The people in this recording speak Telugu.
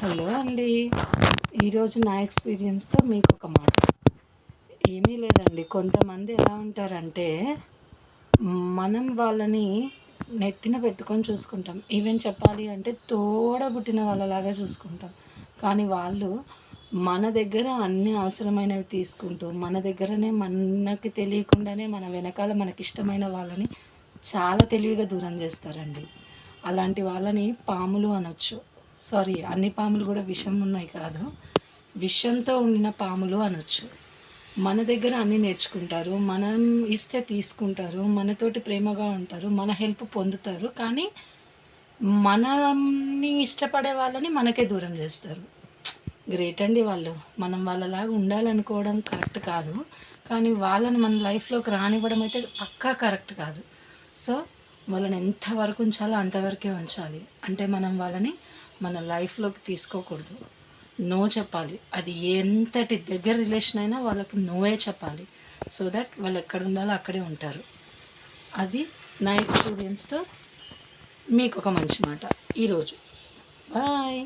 హలో అండి. ఈరోజు నా ఎక్స్పీరియన్స్‌తో మీకొక మాట. ఏమీ లేదండి. కొంతమంది ఎలా ఉంటారంటే, మనం వాళ్ళని నెత్తిన పెట్టుకొని చూసుకుంటాం. ఈవెన్ చెప్పాలి అంటే తోడబుట్టిన వాళ్ళలాగా చూసుకుంటాం. కానీ వాళ్ళు మన దగ్గర అన్ని అవసరమైనవి తీసుకుంటూ, మన దగ్గరనే మనకి తెలియకుండానే మన వెనకాల మనకిష్టమైన వాళ్ళని చాలా తెలివిగా దూరం చేస్తారండి. అలాంటి వాళ్ళని పాములు అనొచ్చు. సారీ, అన్ని పాములు కూడా విషం ఉన్నాయి కాదు. విషంతో ఉండిన పాములు అనొచ్చు. మన దగ్గర అన్నీ నేర్చుకుంటారు. మనం ఇస్తే తీసుకుంటారు. మనతోటి ప్రేమగా ఉంటారు. మన హెల్ప్ పొందుతారు. కానీ మనల్ని ఇష్టపడే వాళ్ళని మనకే దూరం చేస్తారు. గ్రేట్ అండి వాళ్ళు. మనం వాళ్ళలాగా ఉండాలనుకోవడం కరెక్ట్ కాదు. కానీ వాళ్ళని మన లైఫ్‌లోకి రానివ్వడం అయితే పక్కా కరెక్ట్ కాదు. సో, వాళ్ళని ఎంతవరకు ఉంచాలో అంతవరకే ఉంచాలి. అంటే మనం వాళ్ళని మన లైఫ్‌లోకి తీసుకోకూడదు. నో చెప్పాలి. అది ఎంతటి దగ్గర రిలేషన్ అయినా వాళ్ళకి నోయే చెప్పాలి. సో దట్ వాళ్ళు ఎక్కడ ఉండాలో అక్కడే ఉంటారు. అది నా ఎక్స్‌పీరియన్స్‌తో మీకొక మంచి మాట ఈరోజు. బాయ్.